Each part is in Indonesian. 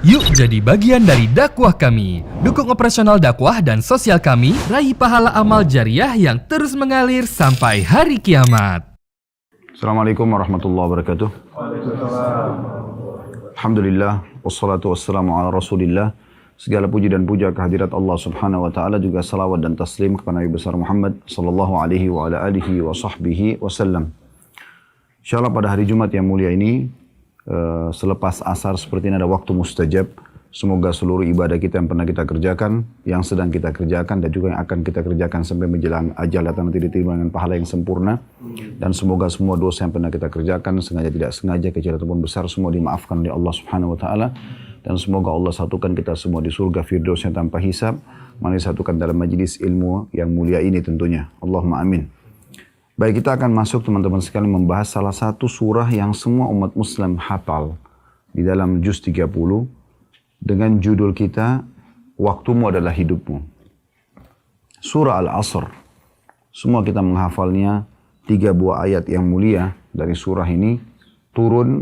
Yuk jadi bagian dari dakwah kami. Dukung operasional dakwah dan sosial kami, raih pahala amal jariah yang terus mengalir sampai hari kiamat. Assalamualaikum warahmatullahi wabarakatuh. Alhamdulillah, wassalatu wassalamu ala rasulillah. Segala puji dan puja kehadirat Allah subhanahu wa ta'ala, juga salawat dan taslim kepada Nabi besar Muhammad sallallahu alaihi wa ala alihi wa sahbihi wasallam. InsyaAllah pada hari Jumat yang mulia ini, selepas asar seperti ini ada waktu mustajab. Semoga seluruh ibadah kita yang pernah kita kerjakan, yang sedang kita kerjakan, dan juga yang akan kita kerjakan sampai menjelang ajal datang nanti diterima dengan pahala yang sempurna. Dan semoga semua dosa yang pernah kita kerjakan, sengaja tidak sengaja, kecil ataupun besar, semua dimaafkan oleh Allah subhanahu wa ta'ala. Dan semoga Allah satukan kita semua di surga firdausnya tanpa hisab. Mana disatukan dalam majlis ilmu yang mulia ini tentunya. Allahumma amin. Baik, kita akan masuk teman-teman sekalian membahas salah satu surah yang semua umat Muslim hafal di dalam juz 30 dengan judul kita Waktumu Adalah Hidupmu. Surah Al-Asr. Semua kita menghafalnya, 3 buah ayat yang mulia dari surah ini turun,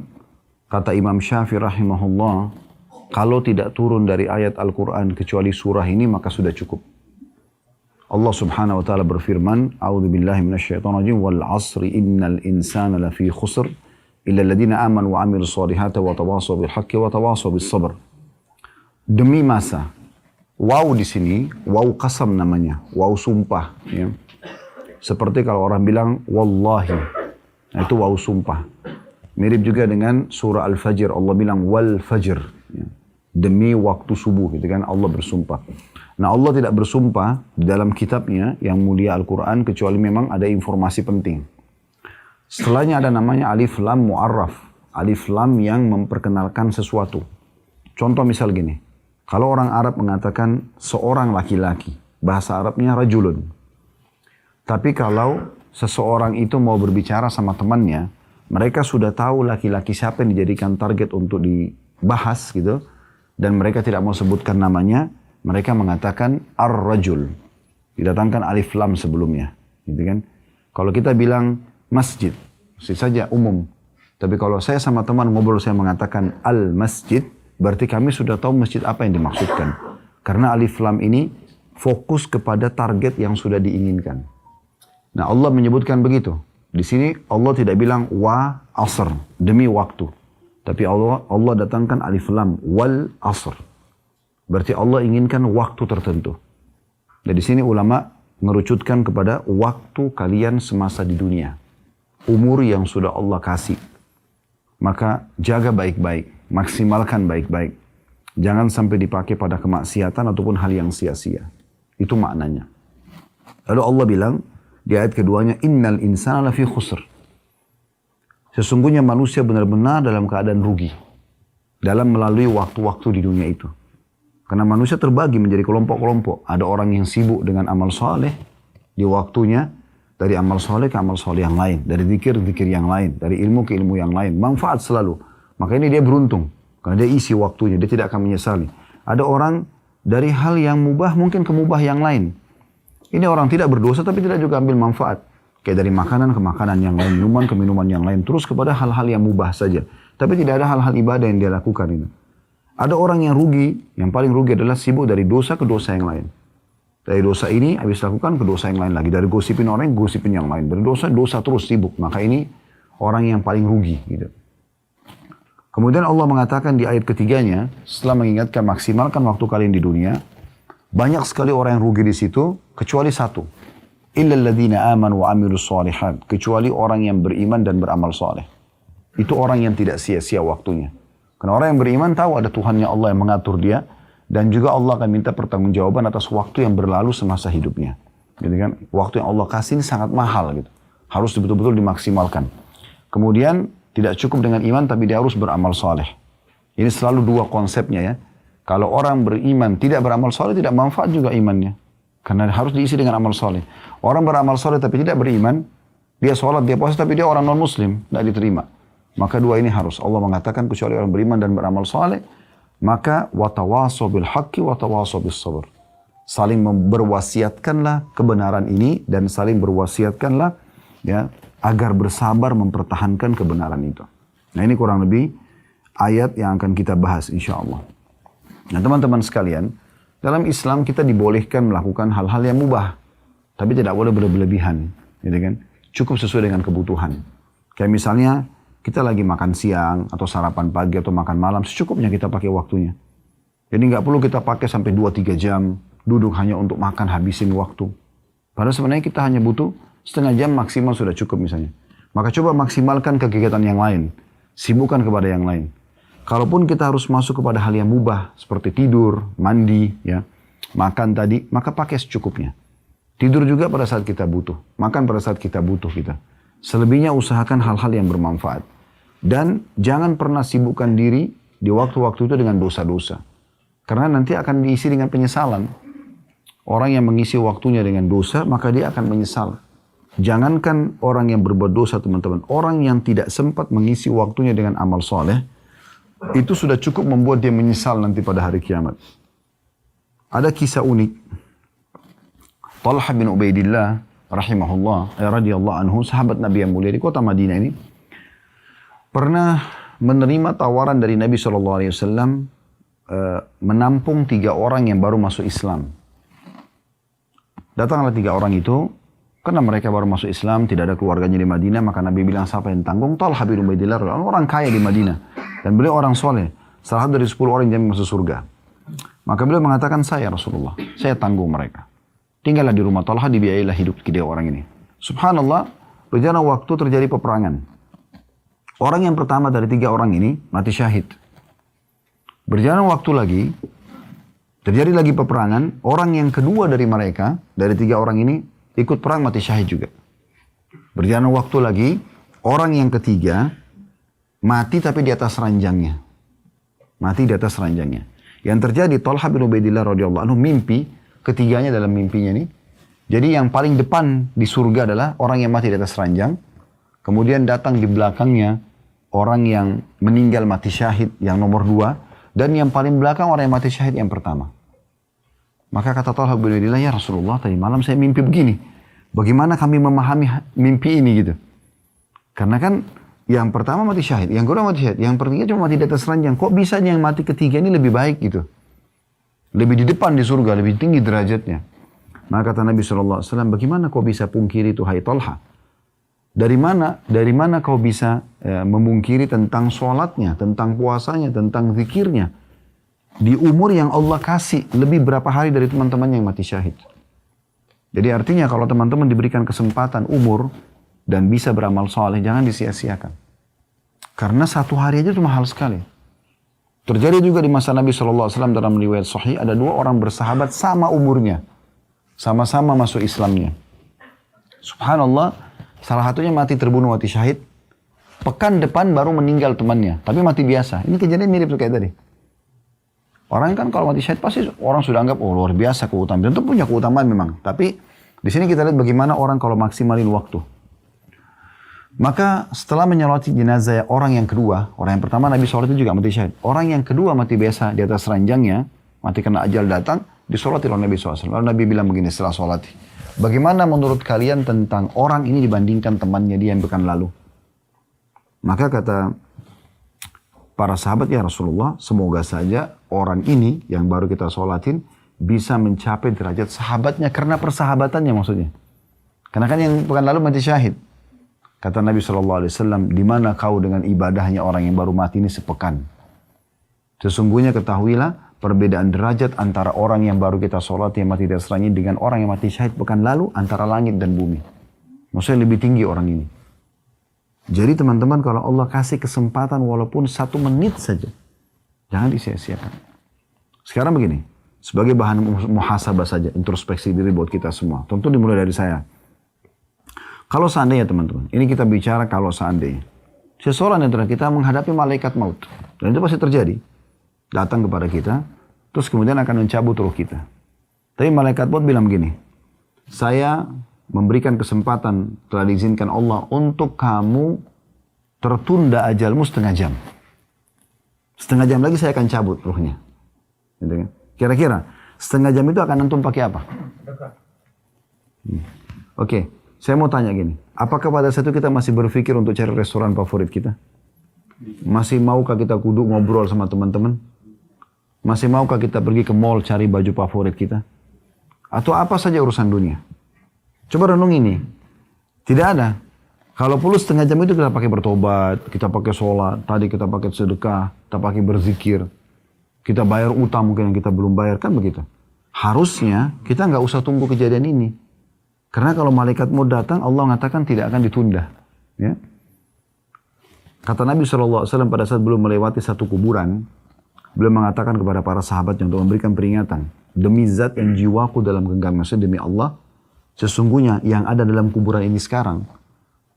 kata Imam Syafi'i rahimahullah, kalau tidak turun dari ayat Al-Quran kecuali surah ini maka sudah cukup. Allah subhanahu wa ta'ala berfirman, A'udzubillahi minasyaitonirrajim, wal 'asri innal insana lafi khusr illa alladziina aamanu wa 'amilus shalihati wa tawashaw bil haqqi wa tawashaw bis sabr. Demi masa. Waw di sini, waw qasam namanya, waw sumpah, ya. Seperti kalau orang bilang wallahi. Nah, itu waw sumpah. Mirip juga dengan surah Al-Fajr, Allah bilang wal fajr, ya. Demi waktu subuh, gitu kan, Allah bersumpah. Nah, Allah tidak bersumpah dalam kitabnya yang mulia Al-Quran kecuali memang ada informasi penting. Setelahnya ada namanya alif lam mu'arraf. Alif lam yang memperkenalkan sesuatu. Contoh misal gini. Kalau orang Arab mengatakan seorang laki-laki, bahasa Arabnya rajulun. Tapi kalau seseorang itu mau berbicara sama temannya, mereka sudah tahu laki-laki siapa yang dijadikan target untuk dibahas gitu. Dan mereka tidak mau sebutkan namanya. Mereka mengatakan ar-rajul. Didatangkan alif lam sebelumnya. Gitu kan? Kalau kita bilang masjid, saja umum. Tapi kalau saya sama teman ngobrol, saya mengatakan al-masjid, berarti kami sudah tahu masjid apa yang dimaksudkan. Karena alif lam ini fokus kepada target yang sudah diinginkan. Nah, Allah menyebutkan begitu. Di sini Allah tidak bilang wa asr, demi waktu. Tapi Allah datangkan alif lam wal asr. Berarti Allah inginkan waktu tertentu. Dan di sini ulama mengerucutkan kepada waktu kalian semasa di dunia. Umur yang sudah Allah kasih. Maka jaga baik-baik. Maksimalkan baik-baik. Jangan sampai dipakai pada kemaksiatan ataupun hal yang sia-sia. Itu maknanya. Lalu Allah bilang di ayat keduanya, Innal insana lafi khusr. Sesungguhnya manusia benar-benar dalam keadaan rugi. Dalam melalui waktu-waktu di dunia itu. Karena manusia terbagi menjadi kelompok-kelompok. Ada orang yang sibuk dengan amal soleh di waktunya. Dari amal soleh ke amal soleh yang lain. Dari zikir-zikir yang lain. Dari ilmu ke ilmu yang lain. Manfaat selalu. Maka ini dia beruntung. Karena dia isi waktunya. Dia tidak akan menyesali. Ada orang dari hal yang mubah mungkin ke mubah yang lain. Ini orang tidak berdosa tapi tidak juga ambil manfaat. Kayak dari makanan ke makanan yang lain. Minuman ke minuman yang lain. Terus kepada hal-hal yang mubah saja. Tapi tidak ada hal-hal ibadah yang dia lakukan ini. Ada orang yang rugi, yang paling rugi adalah sibuk dari dosa ke dosa yang lain. Dari dosa ini habis lakukan ke dosa yang lain lagi. Dari gosipin orang, gosipin yang lain. Dari dosa terus sibuk. Maka ini orang yang paling rugi. Gitu. Kemudian Allah mengatakan di ayat ketiganya, setelah mengingatkan maksimalkan waktu kalian di dunia, banyak sekali orang yang rugi di situ, kecuali satu. Illal ladzina amanu wa 'amilus shalihat. Kecuali orang yang beriman dan beramal saleh. Itu orang yang tidak sia-sia waktunya. Karena orang yang beriman tahu ada Tuhannya Allah yang mengatur dia. Dan juga Allah akan minta pertanggungjawaban atas waktu yang berlalu semasa hidupnya. Gitu kan? Waktu yang Allah kasih ini sangat mahal. Gitu. Harus betul-betul dimaksimalkan. Kemudian tidak cukup dengan iman tapi dia harus beramal soleh. Ini selalu dua konsepnya ya. Kalau orang beriman tidak beramal soleh tidak manfaat juga imannya. Karena harus diisi dengan amal soleh. Orang beramal soleh tapi tidak beriman. Dia sholat, dia puasa tapi dia orang non-muslim. Tidak diterima. Maka dua ini harus. Allah mengatakan kecuali orang beriman dan beramal saleh, maka watawasaw bil haqqi watawasaw bis sabr. Saling berwasiatkanlah kebenaran ini dan saling berwasiatkanlah ya agar bersabar mempertahankan kebenaran itu. Nah, ini kurang lebih ayat yang akan kita bahas insyaallah. Nah teman-teman sekalian, dalam Islam kita dibolehkan melakukan hal-hal yang mubah. Tapi tidak boleh berlebihan. Gitu kan? Cukup sesuai dengan kebutuhan. Kayak misalnya kita lagi makan siang atau sarapan pagi atau makan malam, secukupnya kita pakai waktunya. Jadi nggak perlu kita pakai sampai 2-3 jam duduk hanya untuk makan habisin waktu. Padahal sebenarnya kita hanya butuh setengah jam maksimal sudah cukup misalnya. Maka coba maksimalkan kegiatan yang lain. Sibukkan kepada yang lain. Kalaupun kita harus masuk kepada hal yang mubah seperti tidur, mandi, ya, makan tadi, maka pakai secukupnya. Tidur juga pada saat kita butuh. Makan pada saat kita butuh kita. Selebihnya usahakan hal-hal yang bermanfaat. Dan jangan pernah sibukkan diri di waktu-waktu itu dengan dosa-dosa. Karena nanti akan diisi dengan penyesalan. Orang yang mengisi waktunya dengan dosa, maka dia akan menyesal. Jangankan orang yang berbuat dosa, teman-teman. Orang yang tidak sempat mengisi waktunya dengan amal soleh, itu sudah cukup membuat dia menyesal nanti pada hari kiamat. Ada kisah unik. Talha bin Ubaidillah, rahimahullah, radhiyallahu anhu, sahabat Nabi yang mulia di kota Madinah ini, pernah menerima tawaran dari Nabi SAW menampung 3 orang yang baru masuk Islam. Datanglah 3 orang itu, karena mereka baru masuk Islam, tidak ada keluarganya di Madinah, maka Nabi bilang, siapa yang tanggung? Talha bin Ubaidillah, orang kaya di Madinah. Dan beliau orang soleh, salah satu dari 10 orang yang masuk surga. Maka beliau mengatakan, saya Rasulullah, saya tanggung mereka. Tinggallah di rumah Talha, dibiayailah hidup 3 orang ini. Subhanallah, berjalan waktu terjadi peperangan. Orang yang pertama dari 3 orang ini mati syahid. Berjalan waktu lagi, terjadi lagi peperangan, orang yang kedua dari mereka, dari 3 orang ini, ikut perang mati syahid juga. Berjalan waktu lagi, orang yang ketiga, mati tapi di atas ranjangnya. Mati di atas ranjangnya. Yang terjadi, Talha bin Ubaidillah radhiyallahu anhu mimpi, ketiganya dalam mimpinya nih. Jadi yang paling depan di surga adalah orang yang mati di atas ranjang. Kemudian datang di belakangnya, orang yang meninggal mati syahid yang nomor 2. Dan yang paling belakang orang yang mati syahid yang pertama. Maka kata Talha bin Ubaidillah, ya Rasulullah, tadi malam saya mimpi begini. Bagaimana kami memahami mimpi ini gitu? Karena kan yang pertama mati syahid, yang kedua mati syahid, yang ketiga cuma mati di atas ranjang. Kok bisa yang mati ketiga ini lebih baik gitu? Lebih di depan di surga, lebih tinggi derajatnya. Maka kata Nabi SAW, bagaimana kau bisa pungkiri itu hai Talha? Dari mana kau bisa memungkiri tentang sholatnya, tentang puasanya, tentang zikirnya? Di umur yang Allah kasih, lebih berapa hari dari teman-teman yang mati syahid. Jadi artinya kalau teman-teman diberikan kesempatan umur dan bisa beramal soleh, jangan disia-siakan. Karena 1 hari aja itu mahal sekali. Terjadi juga di masa Nabi SAW dalam riwayat sahih, ada 2 orang bersahabat sama umurnya. Sama-sama masuk Islamnya. Subhanallah, salah satunya mati terbunuh, mati syahid. Pekan depan baru meninggal temannya, tapi mati biasa. Ini kejadian mirip kayak tadi. Orang kan kalau mati syahid pasti orang sudah anggap, oh luar biasa keutamaan. Tentu punya keutamaan memang. Tapi di sini kita lihat bagaimana orang kalau maksimalin waktu. Maka setelah menyolati jenazah orang yang kedua, orang yang pertama Nabi sholat itu juga mati syahid. Orang yang kedua mati biasa di atas ranjangnya, mati karena ajal datang, disolati oleh Nabi SAW. Lalu Nabi bilang begini setelah sholati. Bagaimana menurut kalian tentang orang ini dibandingkan temannya dia yang pekan lalu? Maka kata para sahabat, ya Rasulullah, semoga saja orang ini yang baru kita sholatin bisa mencapai derajat sahabatnya karena persahabatannya maksudnya. Karena kan yang pekan lalu mati syahid. Kata Nabi SAW, di mana kau dengan ibadahnya orang yang baru mati ini sepekan? Sesungguhnya ketahuilah perbedaan derajat antara orang yang baru kita sholat yang mati di atas ranjang dengan orang yang mati syahid pekan lalu antara langit dan bumi. Maksudnya lebih tinggi orang ini. Jadi teman-teman kalau Allah kasih kesempatan walaupun 1 menit saja, jangan disia-siakan. Sekarang begini, sebagai bahan muhasabah saja, introspeksi diri buat kita semua. Tentu dimulai dari saya. Kalau seandainya teman-teman, ini kita bicara kalau seandainya. Seseorang antara kita menghadapi malaikat maut. Dan itu pasti terjadi. Datang kepada kita, terus kemudian akan mencabut ruh kita. Tapi malaikat maut bilang begini, saya memberikan kesempatan telah diizinkan Allah untuk kamu tertunda ajalmu setengah jam. Setengah jam lagi saya akan cabut ruhnya. Gitu kan? Kira-kira setengah jam itu akan antum pakai apa? Oke. Saya mau tanya gini, apakah pada saat itu kita masih berpikir untuk cari restoran favorit kita? Masih maukah kita duduk ngobrol sama teman-teman? Masih maukah kita pergi ke mall cari baju favorit kita? Atau apa saja urusan dunia? Coba renung ini. Tidak ada. Kalau perlu setengah jam itu kita pakai bertobat, kita pakai sholat, tadi kita pakai sedekah, kita pakai berzikir. Kita bayar utang mungkin yang kita belum bayar, kan begitu. Harusnya kita nggak usah tunggu kejadian ini. Karena kalau malaikat mau datang, Allah mengatakan tidak akan ditunda. Ya. Kata Nabi SAW pada saat belum melewati satu kuburan, beliau mengatakan kepada para sahabatnya untuk memberikan peringatan. Demi zat yang jiwaku dalam genggamannya, demi Allah, sesungguhnya yang ada dalam kuburan ini sekarang,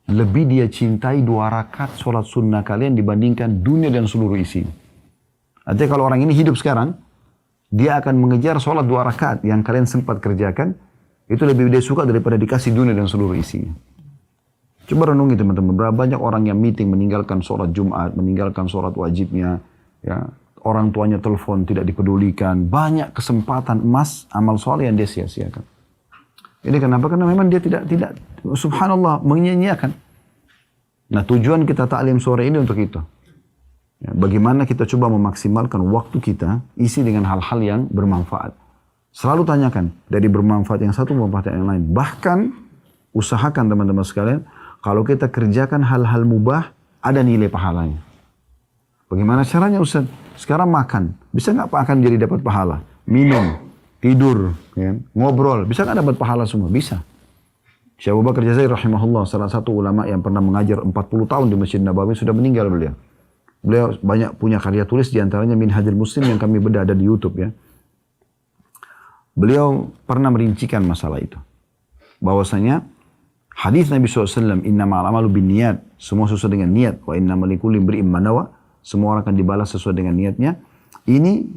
lebih dia cintai 2 rakaat sholat sunnah kalian dibandingkan dunia dan seluruh isi. Artinya kalau orang ini hidup sekarang, dia akan mengejar sholat 2 rakaat yang kalian sempat kerjakan, itu lebih dia suka daripada dikasih dunia dan seluruh isinya. Coba renungi teman-teman, berapa banyak orang yang meeting meninggalkan sholat Jumat, meninggalkan sholat wajibnya, ya, orang tuanya telepon tidak dipedulikan, banyak kesempatan emas amal soleh yang dia sia-siakan. Ini kenapa? Karena memang dia tidak subhanallah menyia-nyiakan. Nah, tujuan kita taklim sore ini untuk itu. Ya, bagaimana kita coba memaksimalkan waktu kita isi dengan hal-hal yang bermanfaat. Selalu tanyakan dari bermanfaat yang satu bermanfaat yang lain. Bahkan usahakan teman-teman sekalian, kalau kita kerjakan hal-hal mubah, ada nilai pahalanya. Bagaimana caranya Ustaz? Sekarang makan, bisa nggak akan jadi dapat pahala? Minum, tidur, ya, ngobrol, bisa nggak dapat pahala semua? Bisa. Syekh Abu Bakar Jazair rahimahullah, salah satu ulama yang pernah mengajar 40 tahun di Masjid Nabawi, sudah meninggal beliau. Beliau banyak punya karya tulis, diantaranya Minhajul Muslim yang kami bedah ada di YouTube ya. Beliau pernah merincikan masalah itu. Bahwasanya hadis Nabi SAW, innamal amalu binniyat, semua sesuai dengan niat, wa innamal likulli imri'in ma nawa, semua orang akan dibalas sesuai dengan niatnya. Ini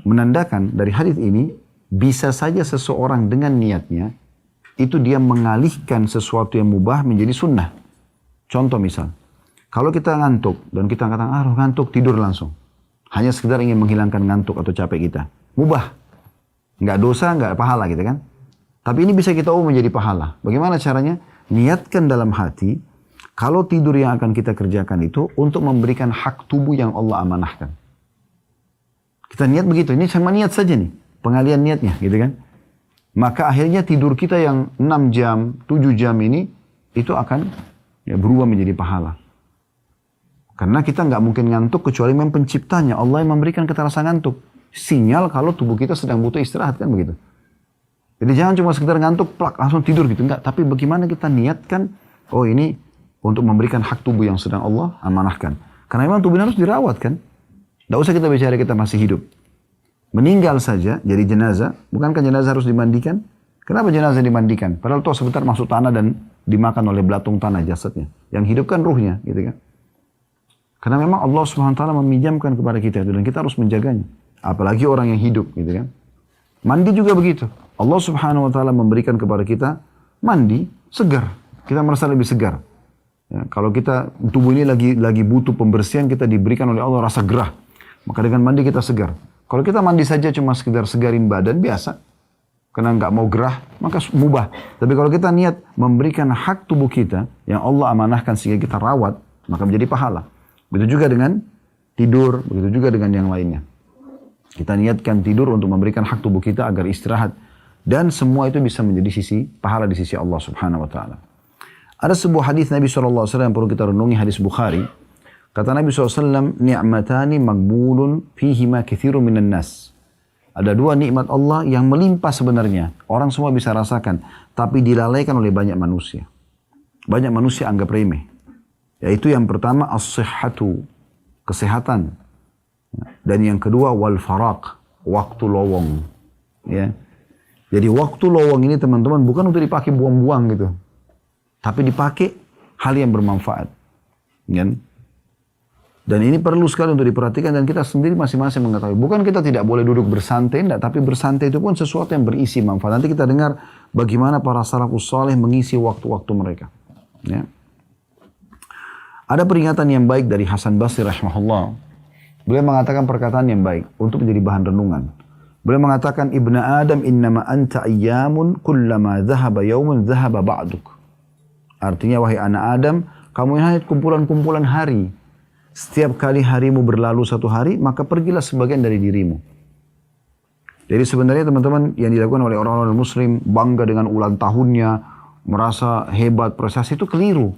menandakan dari hadis ini, bisa saja seseorang dengan niatnya, itu dia mengalihkan sesuatu yang mubah menjadi sunnah. Contoh misal, kalau kita ngantuk, dan kita katakan, ngantuk, tidur langsung. Hanya sekedar ingin menghilangkan ngantuk atau capek kita. Mubah. Nggak dosa, nggak pahala gitu kan. Tapi ini bisa kita ubah menjadi pahala. Bagaimana caranya? Niatkan dalam hati, kalau tidur yang akan kita kerjakan itu untuk memberikan hak tubuh yang Allah amanahkan. Kita niat begitu, ini sama niat saja nih. Pengalian niatnya gitu kan. Maka akhirnya tidur kita yang 6 jam, 7 jam ini, itu akan ya, berubah menjadi pahala. Karena kita nggak mungkin ngantuk kecuali memang penciptanya. Allah yang memberikan kita rasa ngantuk. Sinyal kalau tubuh kita sedang butuh istirahat kan begitu. Jadi jangan cuma sekedar ngantuk, plak, langsung tidur gitu. Enggak, tapi bagaimana kita niatkan, oh ini untuk memberikan hak tubuh yang sedang Allah amanahkan. Karena memang tubuh harus dirawat kan. Nggak usah kita bicara kita masih hidup. Meninggal saja, jadi jenazah, bukankah jenazah harus dimandikan? Kenapa jenazah dimandikan? Padahal toh sebentar masuk tanah dan dimakan oleh belatung tanah jasadnya. Yang hidup kan ruhnya, gitu kan. Karena memang Allah SWT meminjamkan kepada kita itu dan kita harus menjaganya. Apalagi orang yang hidup, gitu kan. Mandi juga begitu. Allah Subhanahu wa taala memberikan kepada kita mandi segar. Kita merasa lebih segar. Ya, kalau kita tubuh ini lagi butuh pembersihan, kita diberikan oleh Allah rasa gerah. Maka dengan mandi kita segar. Kalau kita mandi saja cuma sekedar segarin badan biasa, karena nggak mau gerah, maka mubah. Tapi kalau kita niat memberikan hak tubuh kita yang Allah amanahkan sehingga kita rawat, maka menjadi pahala. Begitu juga dengan tidur, begitu juga dengan yang lainnya. Kita niatkan tidur untuk memberikan hak tubuh kita agar istirahat. Dan semua itu bisa menjadi sisi pahala di sisi Allah Subhanahu wa taala. Ada sebuah hadis Nabi SAW yang perlu kita renungi, hadis Bukhari. Kata Nabi SAW, ni'matani magbulun fihima kathirun minan nas. Ada 2 nikmat Allah yang melimpah sebenarnya. Orang semua bisa rasakan. Tapi dilalaikan oleh banyak manusia. Banyak manusia anggap remeh. Yaitu yang pertama, as-sihhatu. Kesehatan. Dan yang kedua, wal-faraq. Waktu lowong. Ya. Jadi waktu lowong ini teman-teman bukan untuk dipakai buang-buang gitu. Tapi dipakai hal yang bermanfaat. Kan? Dan ini perlu sekali untuk diperhatikan dan kita sendiri masing-masing mengetahui. Bukan kita tidak boleh duduk bersantai, enggak, tapi bersantai itu pun sesuatu yang berisi manfaat. Nanti kita dengar bagaimana para salafus saleh mengisi waktu-waktu mereka. Ya. Ada peringatan yang baik dari Hasan Basri rahimahullah. Beliau mengatakan perkataan yang baik untuk menjadi bahan renungan. Beliau mengatakan, Ibna Adam innama anta ayyamun kullama dhahaba yawmun dhahaba ba'duk. Artinya, wahai anak Adam, kamu hanya kumpulan-kumpulan hari. setiap kali harimu berlalu satu hari, maka pergilah sebagian dari dirimu. Jadi sebenarnya teman-teman yang dilakukan oleh orang-orang muslim, bangga dengan ulang tahunnya, merasa hebat, prestasi itu keliru.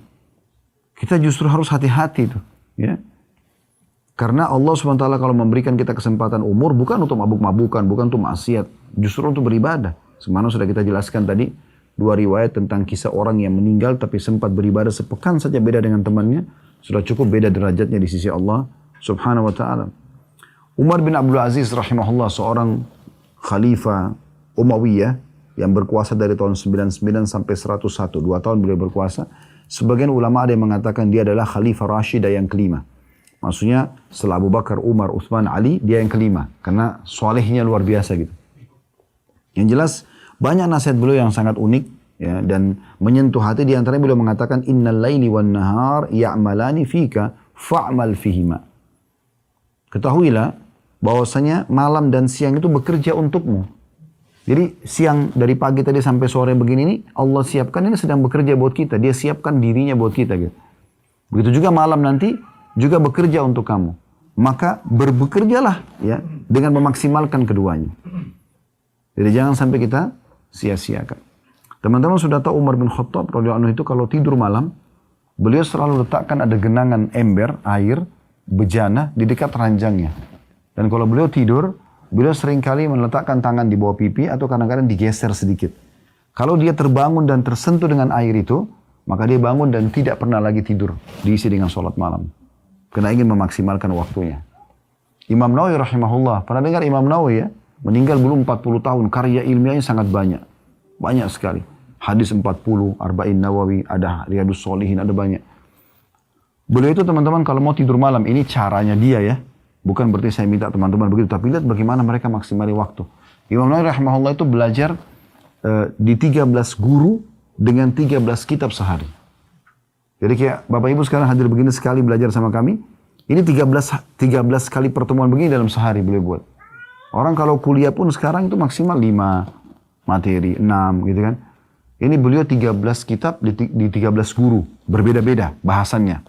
Kita justru harus hati-hati itu. Ya. Karena Allah SWT kalau memberikan kita kesempatan umur, bukan untuk mabuk-mabukan, bukan untuk maksiat, justru untuk beribadah. Semana sudah kita jelaskan tadi, 2 riwayat tentang kisah orang yang meninggal tapi sempat beribadah sepekan saja beda dengan temannya, sudah cukup beda derajatnya di sisi Allah Subhanahu wa taala. Umar bin Abdul Aziz rahimahullah, seorang khalifah Umayyah yang berkuasa dari tahun 99 sampai 101, 2 tahun beliau berkuasa. Sebagian ulama ada yang mengatakan dia adalah khalifah Rashidah yang kelima. Maksudnya setelah Abu Bakar, Umar, Uthman, Ali, dia yang kelima. Karena solehnya luar biasa gitu. Yang jelas banyak nasihat beliau yang sangat unik ya, dan menyentuh hati. Di antaranya beliau mengatakan innal laili wan nahar ya'malani fika fa'mal fihima. Ketahuilah bahwasanya malam dan siang itu bekerja untukmu. Jadi siang dari pagi tadi sampai sore begini nih, Allah siapkan ini sedang bekerja buat kita. Dia siapkan dirinya buat kita gitu. Begitu juga malam nanti juga bekerja untuk kamu. Maka bekerjalah ya dengan memaksimalkan keduanya. Jadi jangan sampai kita sia-siakan. Teman-teman sudah tahu Umar bin Khattab radhiyallahu anhu itu kalau tidur malam, beliau selalu letakkan ada genangan ember, air, bejana di dekat ranjangnya. Dan kalau beliau tidur, beliau seringkali meletakkan tangan di bawah pipi atau kadang-kadang digeser sedikit. Kalau dia terbangun dan tersentuh dengan air itu, maka dia bangun dan tidak pernah lagi tidur, diisi dengan sholat malam. Karena ingin memaksimalkan waktunya. Imam Nawawi rahimahullah, pernah dengar Imam Nawawi ya? Meninggal belum 40 tahun, karya ilmiahnya sangat banyak. Banyak sekali. Hadis 40, Arba'in Nawawi, ada Riyadus Shalihin, ada banyak. Beliau itu teman-teman kalau mau tidur malam, ini caranya dia ya. Bukan berarti saya minta teman-teman begitu, tapi lihat bagaimana mereka maksimali waktu. Imam Nawawi rahimahullah itu belajar di 13 guru dengan 13 kitab sehari. Jadi kayak Bapak Ibu sekarang hadir begini sekali belajar sama kami, ini 13 kali pertemuan begini dalam sehari beliau buat. Orang kalau kuliah pun sekarang itu maksimal 5 materi, 6 gitu kan. Ini beliau 13 kitab di 13 guru, berbeda-beda bahasannya.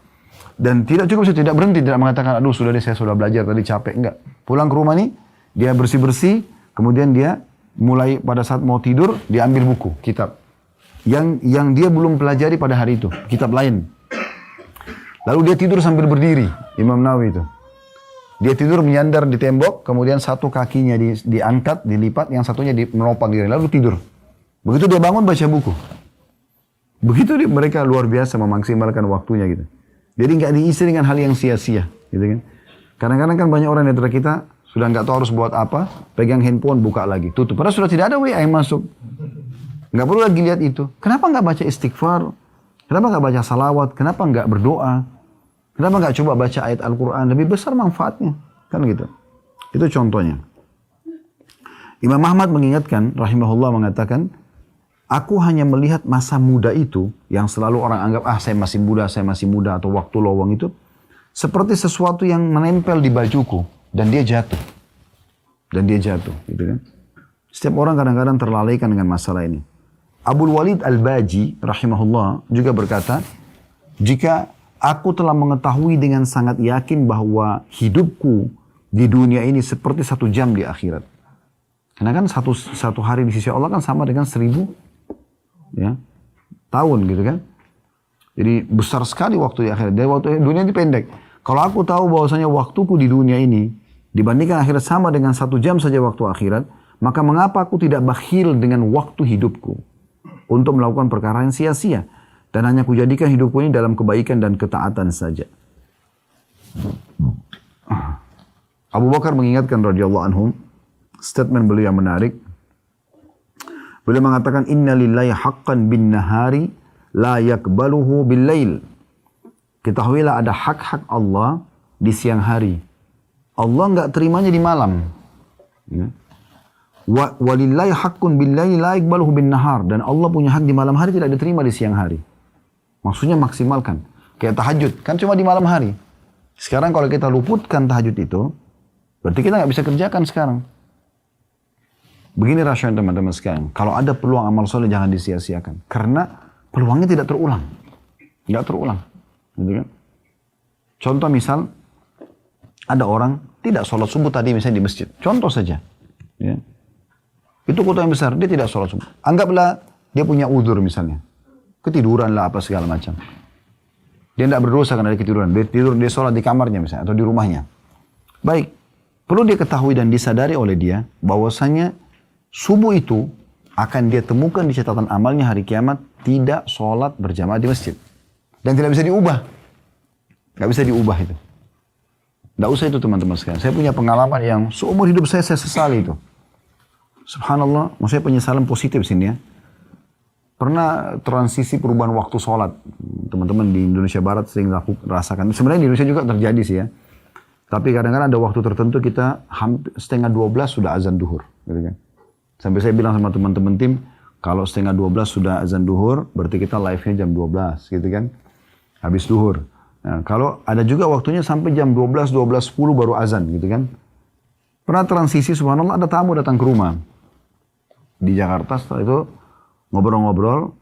Dan tidak cukup, saya tidak berhenti, tidak mengatakan, aduh sudah deh saya sudah belajar tadi capek, enggak. Pulang ke rumah nih, dia bersih-bersih, kemudian dia mulai pada saat mau tidur, dia ambil buku, kitab. Yang dia belum pelajari pada hari itu, kitab lain. Lalu dia tidur sambil berdiri, Imam Nawawi itu. Dia tidur menyandar di tembok, kemudian satu kakinya diangkat, dilipat, yang satunya menopang diri, lalu tidur. Begitu dia bangun baca buku. Begitu mereka luar biasa memaksimalkan waktunya gitu. Jadi nggak diisi dengan hal yang sia-sia, gitu kan? Kadang-kadang kan banyak orang di antara kita sudah nggak tahu harus buat apa, pegang handphone buka lagi, tutup. Padahal sudah tidak ada WA yang masuk. Nggak perlu lagi lihat itu. Kenapa nggak baca istighfar? Kenapa nggak baca salawat? Kenapa nggak berdoa? Kenapa nggak coba baca ayat Al-Quran? Lebih besar manfaatnya. Kan gitu. Itu contohnya. Imam Ahmad mengingatkan, rahimahullah mengatakan, aku hanya melihat masa muda itu, yang selalu orang anggap, saya masih muda, atau waktu lowong itu, seperti sesuatu yang menempel di bajuku, dan dia jatuh. Gitu kan. Setiap orang kadang-kadang terlalaikan dengan masalah ini. Abul Walid Al-Baji, rahimahullah, juga berkata, jika aku telah mengetahui dengan sangat yakin bahwa hidupku di dunia ini seperti 1 jam di akhirat. Karena kan satu hari di sisi Allah kan sama dengan 1000 ya, tahun gitu kan. Jadi besar sekali waktu di akhirat. Dari waktu dunia ini pendek. Kalau aku tahu bahwasanya waktuku di dunia ini dibandingkan akhirat sama dengan 1 jam saja waktu akhirat, maka mengapa aku tidak bakhil dengan waktu hidupku untuk melakukan perkara yang sia-sia? Dan hanya kujadikan hidupku ini dalam kebaikan dan ketaatan saja. Abu Bakar mengingatkan radhiyallahu anhu, statement beliau yang menarik. Beliau mengatakan, inna lillahi haqqan bin nahari la yakbaluhu bil lail. Ketahuilah ada hak-hak Allah di siang hari. Allah enggak terimanya di malam. Ya. Walillahi haqqun bil lail la yakbaluhu bin nahar. Dan Allah punya hak di malam hari, tidak diterima di siang hari. Maksudnya maksimalkan. Kayak tahajud, kan cuma di malam hari. Sekarang kalau kita luputkan tahajud itu, berarti kita nggak bisa kerjakan sekarang. Begini rasional teman-teman sekarang. Kalau ada peluang amal soleh jangan disia-siakan. Karena peluangnya tidak terulang. Nggak terulang. Gitu kan? Contoh misal, ada orang tidak sholat subuh tadi misalnya di masjid. Contoh saja. Ya. Itu kota yang besar, dia tidak sholat subuh. Anggaplah dia punya udzur misalnya. Ketiduran lah apa segala macam. Dia tidak berdosa karena dia ketiduran. Dia sholat di kamarnya misalnya atau di rumahnya. Baik. Perlu dia ketahui dan disadari oleh dia bahwasanya subuh itu akan dia temukan di catatan amalnya hari kiamat tidak sholat berjamaah di masjid. Dan tidak bisa diubah. Nggak bisa diubah itu. Nggak usah itu teman-teman sekalian. Saya punya pengalaman yang seumur hidup saya sesali itu. Subhanallah, maksudnya penyesalan positif sini ya. Pernah transisi perubahan waktu sholat. Teman-teman di Indonesia Barat sering rasakan. Sebenarnya di Indonesia juga terjadi sih ya. Tapi kadang-kadang ada waktu tertentu kita hampir setengah 12 sudah azan duhur. Gitu kan. Sampai saya bilang sama teman-teman tim, kalau setengah 12 sudah azan duhur, berarti kita live-nya jam 12 gitu kan. Habis duhur. Nah, kalau ada juga waktunya sampai jam 12, 12.10 baru azan gitu kan. Pernah transisi subhanallah ada tamu datang ke rumah. Di Jakarta setelah itu ngobrol-ngobrol,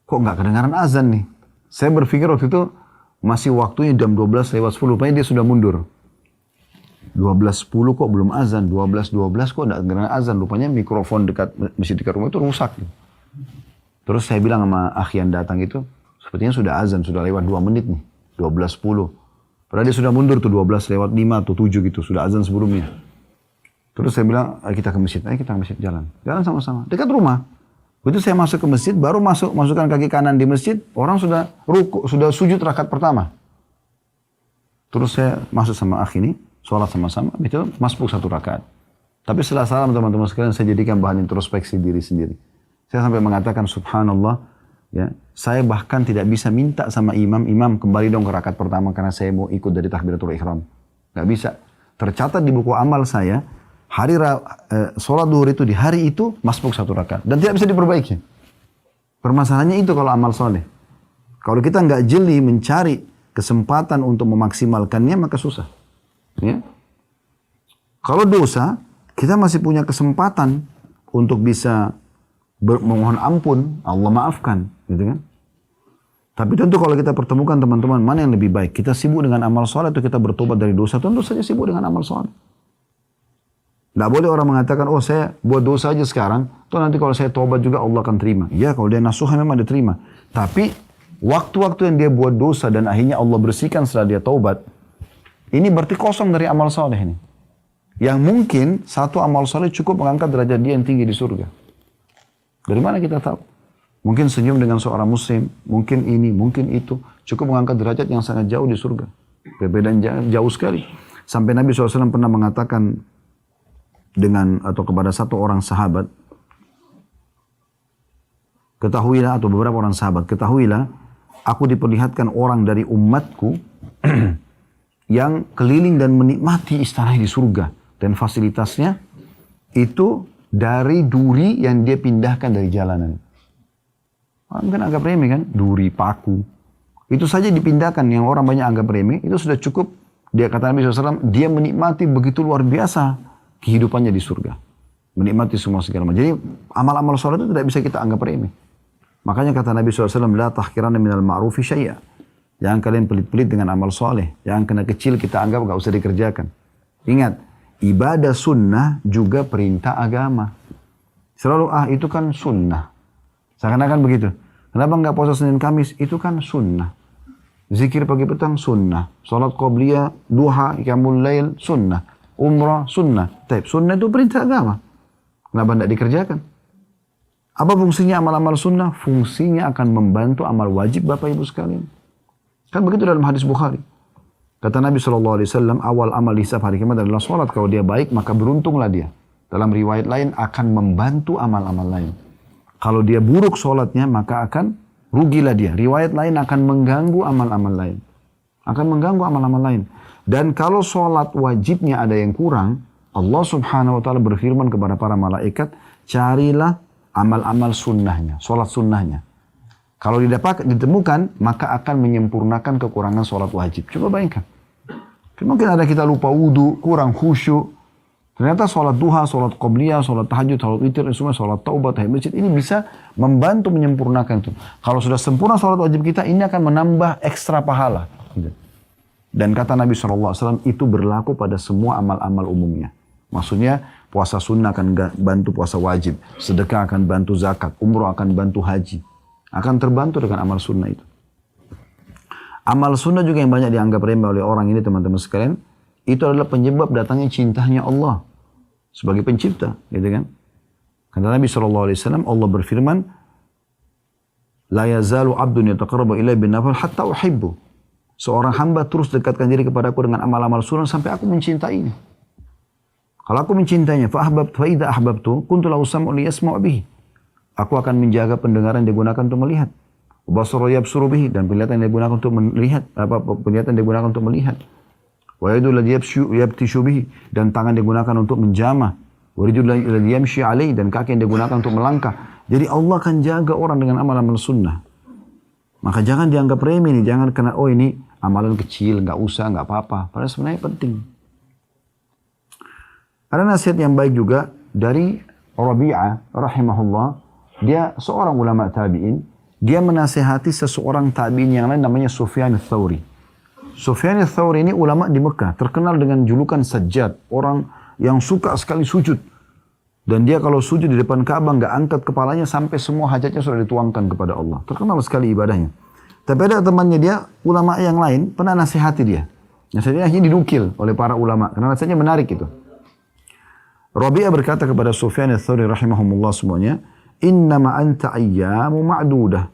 kok nggak kedengaran azan nih. Saya berpikir waktu itu masih waktunya jam 12:10, rupanya dia sudah mundur. 12.10 kok belum azan, 12.12 kok nggak kedengaran azan. Rupanya mikrofon dekat masjid dekat rumah itu rusak. Terus saya bilang sama akhi yang datang itu, sepertinya sudah azan, sudah lewat 2 menit nih. 12.10. Padahal dia sudah mundur tuh 12:05 atau 7 gitu. Sudah azan sebelumnya. Terus saya bilang, ayo kita ke masjid. Ayo kita ke masjid, jalan. Jalan sama-sama. Dekat rumah. Begitu saya masuk ke masjid, baru masukkan kaki kanan di masjid, orang sudah ruku, sudah sujud rakaat pertama. Terus saya masuk sama akhi ini, sholat sama-sama, itu masbuk 1 rakaat. Tapi setelah salam teman-teman sekalian, saya jadikan bahan introspeksi diri sendiri. Saya sampai mengatakan, subhanallah, ya, saya bahkan tidak bisa minta sama imam kembali dong ke rakaat pertama karena saya mau ikut dari takbiratul ihram. Gak bisa. Tercatat di buku amal saya, sholat duhur itu di hari itu masbuk 1 rakaat. Dan tidak bisa diperbaiki. Permasalahannya itu kalau amal soleh. Kalau kita nggak jeli mencari kesempatan untuk memaksimalkannya, maka susah. Ya. Kalau dosa, kita masih punya kesempatan untuk bisa memohon ampun, Allah maafkan, gitu kan? Tapi tentu kalau kita pertemukan teman-teman, mana yang lebih baik? Kita sibuk dengan amal soleh atau kita bertobat dari dosa? Tentu saja sibuk dengan amal soleh. Nggak boleh orang mengatakan, oh saya buat dosa aja sekarang, toh nanti kalau saya tobat juga Allah akan terima. Ya kalau dia nasuha memang diterima. Tapi waktu-waktu yang dia buat dosa dan akhirnya Allah bersihkan setelah dia taubat, ini berarti kosong dari amal soleh ini. Yang mungkin satu amal soleh cukup mengangkat derajat dia yang tinggi di surga. Dari mana kita tahu? Mungkin senyum dengan seorang muslim, mungkin ini, mungkin itu. Cukup mengangkat derajat yang sangat jauh di surga. Perbedaan jauh sekali. Sampai Nabi SAW pernah mengatakan atau kepada satu orang sahabat, ketahuilah, atau beberapa orang sahabat, ketahuilah, aku diperlihatkan orang dari umatku yang keliling dan menikmati istana di surga. Dan fasilitasnya itu dari duri yang dia pindahkan dari jalanan. Kan anggap remeh kan? Duri, paku. Itu saja dipindahkan, yang orang banyak anggap remeh, itu sudah cukup. Dia kata Nabi SAW, dia menikmati begitu luar biasa kehidupannya di surga. Menikmati semua segala macam. Jadi amal-amal sholat itu tidak bisa kita anggap remeh. Makanya kata Nabi SAW, la tahkiranna minal ma'rufi syai'a. Jangan kalian pelit-pelit dengan amal soleh. Jangan kena kecil kita anggap gak usah dikerjakan. Ingat, ibadah sunnah juga perintah agama. Selalu, itu kan sunnah. Seakan-akan begitu. Kenapa nggak puasa Senin Kamis? Itu kan sunnah. Zikir pagi petang sunnah. Salat qobliyah, duha, qiyamul lail sunnah. Umrah sunnah. Tapi sunnah itu perintah agama. Kenapa nggak dikerjakan? Apa fungsinya amal-amal sunnah? Fungsinya akan membantu amal wajib Bapak Ibu sekalian. Kan begitu dalam hadis Bukhari. Kata Nabi SAW, awal amal hisab hari kiamat adalah sholat. Kalau dia baik, maka beruntunglah dia. Dalam riwayat lain, akan membantu amal-amal lain. Kalau dia buruk sholatnya, maka akan rugilah dia. Riwayat lain akan mengganggu amal-amal lain. Akan mengganggu amal-amal lain. Dan kalau sholat wajibnya ada yang kurang, Allah Subhanahu wa Ta'ala berfirman kepada para malaikat, carilah amal-amal sunnahnya, sholat sunnahnya. Kalau ditemukan, maka akan menyempurnakan kekurangan sholat wajib. Coba bayangkan. Mungkin ada kita lupa wudu, kurang khusyuk. Ternyata sholat duha, sholat qobliyah, sholat tahajud, sholat witir, semua sholat taubat, tahiyat masjid, ini bisa membantu menyempurnakan itu. Kalau sudah sempurna sholat wajib kita, ini akan menambah ekstra pahala. Gitu. Dan kata Nabi SAW, itu berlaku pada semua amal-amal umumnya. Maksudnya, puasa sunnah akan bantu puasa wajib. Sedekah akan bantu zakat. Umroh akan bantu haji. Akan terbantu dengan amal sunnah itu. Amal sunnah juga yang banyak dianggap remeh oleh orang ini, teman-teman sekalian. Itu adalah penyebab datangnya cintanya Allah sebagai pencipta, gitu kan? Kata Nabi SAW, Allah berfirman, La yazalu abdun yataqarrabu ilai bin nafal hatta uhibbu. Seorang hamba terus dekatkan diri kepadaku dengan amal-amal sunnah sampai aku mencintainya. Kalau aku mencintainya, fa idza ahbabtu kuntu lahu sam'un liyasma'u bihi. Aku akan menjaga pendengaran yang digunakan untuk melihat. Basara yabsuru bihi, dan penglihatan yang digunakan untuk melihat, penglihatan yang digunakan untuk melihat. Wa yadu alladhi yabtishu bihi, dan tangan digunakan untuk menjamah. Wa rijlu alladhi yamshi alaihi, dan kaki yang digunakan untuk melangkah. Jadi Allah akan jaga orang dengan amal-amal sunnah. Maka jangan dianggap remeh nih, jangan kena oh ini amalan kecil, nggak usah, nggak apa-apa. Padahal sebenarnya penting. Ada nasihat yang baik juga dari Rabi'ah rahimahullah. Dia seorang ulama tabi'in. Dia menasihati seseorang tabi'in yang lain namanya Sufyan ats-Tsauri. Sufyan ats-Tsauri ini ulama di Mekah, terkenal dengan julukan Sajjad, orang yang suka sekali sujud. Dan dia kalau sujud di depan Ka'bah nggak angkat kepalanya sampai semua hajatnya sudah dituangkan kepada Allah. Terkenal sekali ibadahnya. Tapi ada temannya dia, ulama yang lain, pernah nasihati dia. Nasihatnya hanya dinukil oleh para ulama, karena nasihatnya menarik itu. Rabi'ah berkata kepada Sufyan ats-Tsauri rahimahumullah semuanya, Innama anta ayyamu ma'dudah.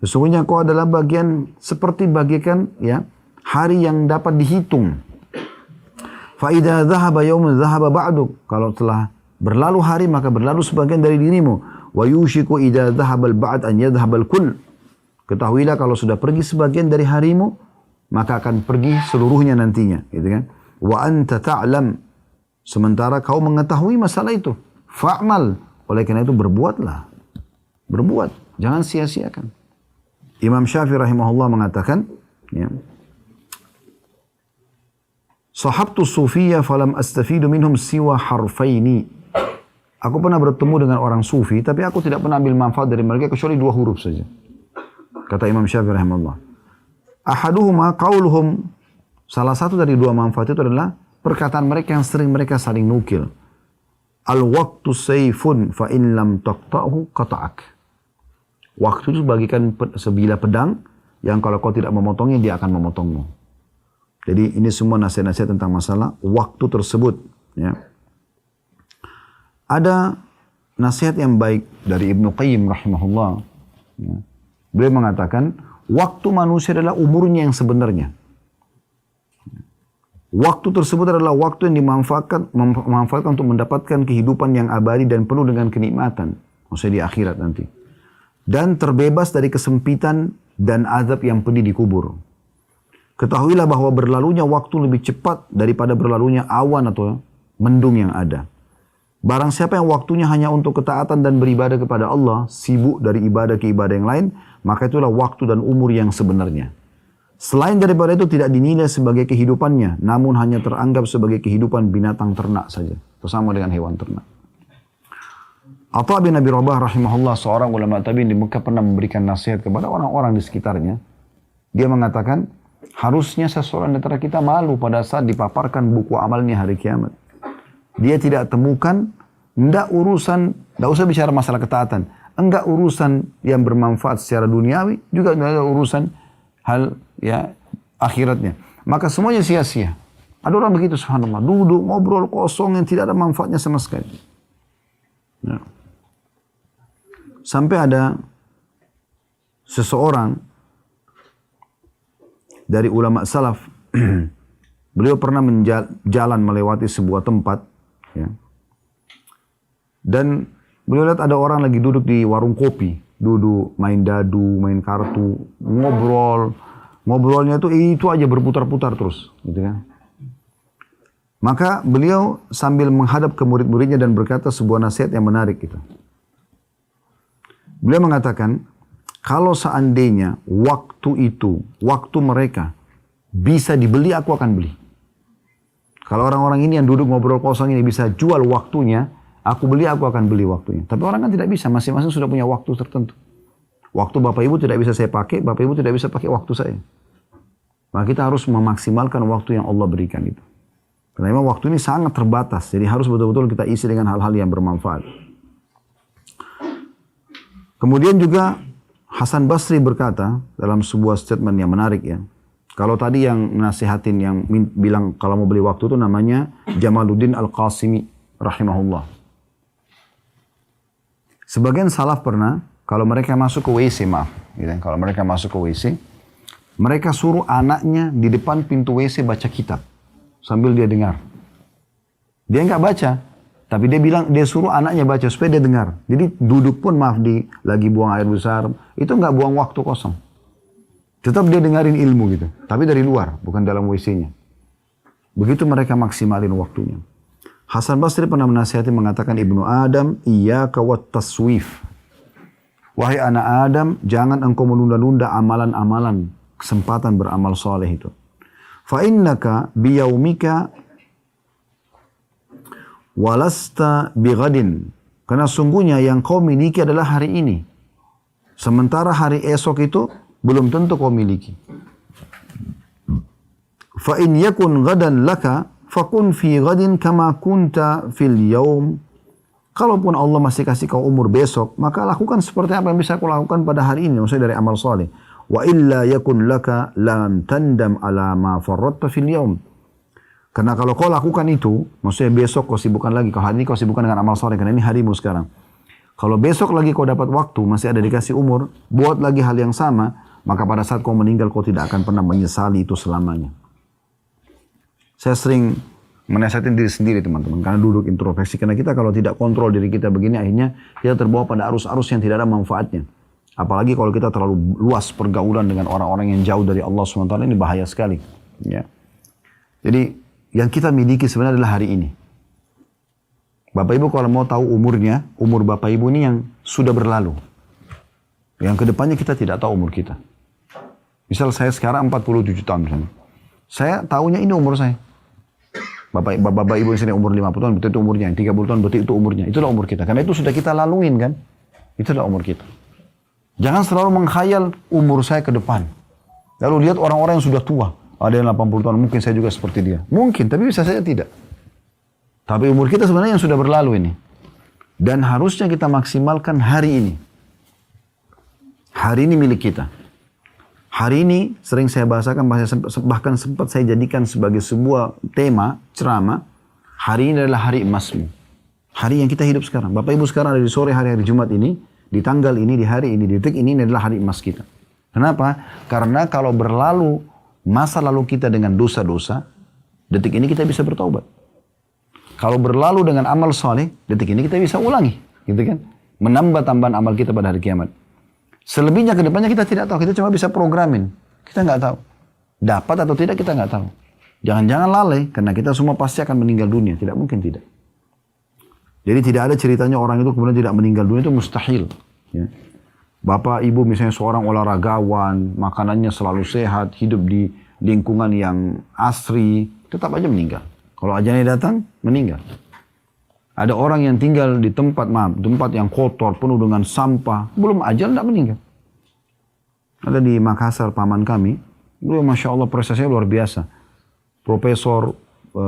Sesungguhnya kau adalah bagian seperti bagikan ya hari yang dapat dihitung. Fa idza dhahaba yawmun dhahaba ba'duk. Kalau telah berlalu hari maka berlalu sebagian dari dirimu. Wa yushiku idza dhahaba al-ba'd an yadhhaba al-kull. Ketahuilah kalau sudah pergi sebagian dari harimu maka akan pergi seluruhnya nantinya, gitu kan? Wa anta ta'lam. Sementara kau mengetahui masalah itu. Fa'mal. Oleh karena itu berbuatlah. Berbuat, jangan sia-siakan. Imam Syafi'i rahimahullah mengatakan, ya, Sahabtu sufiyya falam astafidu minhum siwa harfaini. Aku pernah bertemu dengan orang sufi, tapi aku tidak pernah ambil manfaat dari mereka kecuali 2 huruf saja. Kata Imam Syafi'i rahimahullah. Ahaduhuma qauluhum. Salah satu dari 2 manfaat itu adalah perkataan mereka yang sering mereka saling nukil. Al-waqtu sayfun fa in lam taqta'hu qata'ak. Waktu itu bagikan sebilah pedang yang kalau kau tidak memotongnya dia akan memotongmu. Jadi ini semua nasihat-nasihat tentang masalah waktu tersebut. Ya. Ada nasihat yang baik dari Ibnu Qayyim rahimahullah. Ya. Beliau mengatakan waktu manusia adalah umurnya yang sebenarnya. Waktu tersebut adalah waktu yang dimanfaatkan untuk mendapatkan kehidupan yang abadi dan penuh dengan kenikmatan. Maksudnya di akhirat nanti. Dan terbebas dari kesempitan dan azab yang pedih di kubur. Ketahuilah bahwa berlalunya waktu lebih cepat daripada berlalunya awan atau mendung yang ada. Barang siapa yang waktunya hanya untuk ketaatan dan beribadah kepada Allah, sibuk dari ibadah ke ibadah yang lain, maka itulah waktu dan umur yang sebenarnya. Selain daripada itu tidak dinilai sebagai kehidupannya, namun hanya teranggap sebagai kehidupan binatang ternak saja. Bersama dengan hewan ternak. Atha bin Abi Rabah rahimahullah, seorang ulama tabi'in di Mekah pernah memberikan nasihat kepada orang-orang di sekitarnya. Dia mengatakan, harusnya seseorang di antara kita malu pada saat dipaparkan buku amalnya hari kiamat. Dia tidak temukan, tidak usah bicara masalah ketaatan. Enggak urusan yang bermanfaat secara duniawi, juga tidak ada urusan hal ya akhiratnya. Maka semuanya sia-sia. Ada orang begitu subhanallah, duduk ngobrol kosong yang tidak ada manfaatnya sama sekali. Ya. Sampai ada seseorang dari ulama salaf, beliau pernah jalan melewati sebuah tempat, ya. Dan beliau lihat ada orang lagi duduk di warung kopi, duduk main dadu, main kartu, ngobrolnya itu aja berputar-putar terus, gitu kan. Maka beliau sambil menghadap ke murid-muridnya dan berkata sebuah nasihat yang menarik gitu. Beliau mengatakan, kalau seandainya waktu mereka bisa dibeli, aku akan beli. Kalau orang-orang ini yang duduk ngobrol kosong ini bisa jual waktunya, aku akan beli waktunya. Tapi orang kan tidak bisa, masing-masing sudah punya waktu tertentu. Waktu bapak ibu tidak bisa saya pakai, bapak ibu tidak bisa pakai waktu saya. Maka kita harus memaksimalkan waktu yang Allah berikan itu. Karena memang waktu ini sangat terbatas. Jadi harus betul-betul kita isi dengan hal-hal yang bermanfaat. Kemudian juga Hasan Basri berkata dalam sebuah statement yang menarik ya. Kalau tadi yang nasihatin yang bilang kalau mau beli waktu itu namanya Jamaluddin Al-Qasimi rahimahullah. Sebagian salaf pernah kalau mereka masuk ke WC kalau mereka masuk ke WC, mereka suruh anaknya di depan pintu WC baca kitab sambil dia dengar. Dia nggak baca, tapi dia suruh anaknya baca supaya dia dengar. Jadi duduk pun lagi buang air besar, itu nggak buang waktu kosong. Tetap dia dengarin ilmu gitu. Tapi dari luar, bukan dalam WC-nya. Begitu mereka maksimalin waktunya. Hasan Basri pernah menasihati mengatakan, Ibnu Adam, iyyaka wat taswif. Wahai anak Adam, jangan engkau menunda-nunda amalan-amalan, kesempatan beramal soleh itu. Fa innaka biyaumika walasta bighadin. Karena sungguhnya yang kau miliki adalah hari ini. Sementara hari esok itu belum tentu kau miliki. Fa in yakun ghadan laka fakun fi ghadin kama kunta fil yaum. Kalaupun Allah masih kasih kau umur besok, maka lakukan seperti apa yang bisa kau lakukan pada hari ini, maksudnya dari amal saleh. Wa illa yakun laka lam tandam ala ma farratta fil yaum. Karena kalau kau lakukan itu, maksudnya besok kau sibukkan lagi, kau hari ini kau sibukkan dengan amal saleh karena ini harimu sekarang. Kalau besok lagi kau dapat waktu, masih ada dikasih umur, buat lagi hal yang sama, maka pada saat kau meninggal kau tidak akan pernah menyesali itu selamanya. Saya sering menasihatin diri sendiri teman-teman, karena duduk introspeksi. Karena kita kalau tidak kontrol diri kita begini, akhirnya kita terbawa pada arus-arus yang tidak ada manfaatnya. Apalagi kalau kita terlalu luas pergaulan dengan orang-orang yang jauh dari Allah SWT, ini bahaya sekali. Ya. Jadi yang kita miliki sebenarnya adalah hari ini. Bapak Ibu kalau mau tahu umurnya, umur Bapak Ibu ini yang sudah berlalu. Yang kedepannya kita tidak tahu umur kita. Misal saya sekarang 47 tahun misalnya. Saya tahunya ini umur saya. Bapak Ibu yang umur 50 tahun, betul itu umurnya. Yang 30 tahun, betul itu umurnya. Itulah umur kita. Karena itu sudah kita laluin kan. Itulah umur kita. Jangan selalu mengkhayal umur saya ke depan. Lalu lihat orang-orang yang sudah tua. Ada yang 80 tahun, mungkin saya juga seperti dia. Mungkin, tapi bisa saja tidak. Tapi umur kita sebenarnya yang sudah berlalu ini. Dan harusnya kita maksimalkan hari ini. Hari ini milik kita. Hari ini sering saya bahasakan, bahkan sempat saya jadikan sebagai sebuah tema, ceramah. Hari ini adalah hari emasmu. Hari yang kita hidup sekarang. Bapak Ibu sekarang ada di sore hari-hari Jumat ini, di tanggal ini, di hari ini, di detik ini adalah hari emas kita. Kenapa? Karena kalau berlalu masa lalu kita dengan dosa-dosa, detik ini kita bisa bertaubat. Kalau berlalu dengan amal soleh, detik ini kita bisa ulangi. Gitu kan? Menambah tambahan amal kita pada hari kiamat. Selebihnya ke depannya kita tidak tahu. Kita cuma bisa programin. Kita nggak tahu. Dapat atau tidak kita nggak tahu. Jangan-jangan lalai. Karena kita semua pasti akan meninggal dunia. Tidak mungkin tidak. Jadi tidak ada ceritanya orang itu kemudian tidak meninggal dunia. Itu mustahil. Ya. Bapak, ibu misalnya seorang olahragawan. Makanannya selalu sehat. Hidup di lingkungan yang asri. Tetap aja meninggal. Kalau ajalnya datang, meninggal. Ada orang yang tinggal di tempat yang kotor, penuh dengan sampah. Belum ajal, tidak meninggal. Ada di Makassar, paman kami. Beliau Masya Allah prestasinya luar biasa. Profesor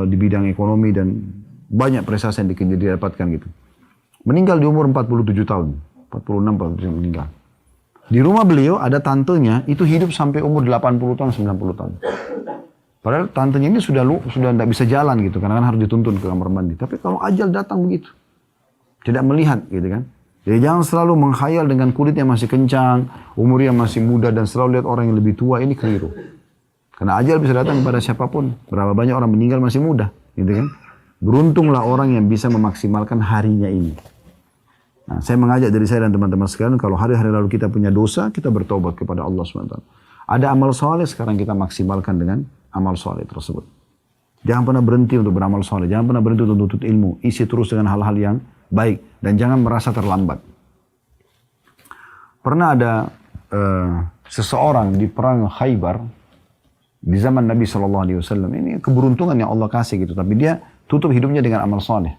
di bidang ekonomi dan banyak prestasi yang didapatkan gitu. Meninggal di umur 47 tahun. 46 meninggal. Di rumah beliau ada tantenya, itu hidup sampai umur 80 tahun, 90 tahun. Padahal tantenya ini sudah tidak bisa jalan gitu, karena kan harus dituntun ke kamar mandi. Tapi kalau ajal datang begitu, tidak melihat gitu kan. Jadi jangan selalu menghayal dengan kulit yang masih kencang, umur yang masih muda dan selalu lihat orang yang lebih tua, ini keliru. Karena ajal bisa datang kepada siapapun. Berapa banyak orang meninggal masih muda, gitu kan. Beruntunglah orang yang bisa memaksimalkan harinya ini. Nah, saya mengajak dari saya dan teman-teman sekalian, kalau hari-hari lalu kita punya dosa, kita bertobat kepada Allah SWT. Ada amal soleh, sekarang kita maksimalkan dengan amal soleh tersebut. Jangan pernah berhenti untuk beramal soleh. Jangan pernah berhenti untuk menuntut ilmu. Isi terus dengan hal-hal yang baik. Dan jangan merasa terlambat. Pernah ada seseorang di perang Khaybar. Di zaman Nabi SAW. Ini keberuntungan yang Allah kasih gitu. Tapi dia tutup hidupnya dengan amal soleh.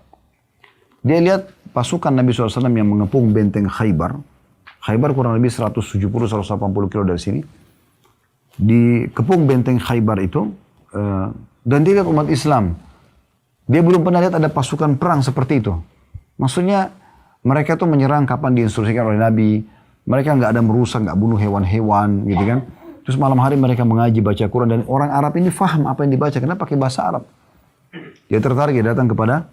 Dia lihat pasukan Nabi SAW yang mengepung benteng Khaybar. Khaybar kurang lebih 170-180 kilo dari sini. dikepung benteng Khaybar itu, dan dia lihat umat Islam. Dia belum pernah lihat ada pasukan perang seperti itu. Maksudnya mereka tuh menyerang kapan diinstruksikan oleh Nabi. Mereka nggak ada merusak, nggak bunuh hewan-hewan gitu kan. Terus malam hari mereka mengaji, baca Quran. Dan orang Arab ini faham apa yang dibaca, karena pakai bahasa Arab. Dia tertarik, dia datang kepada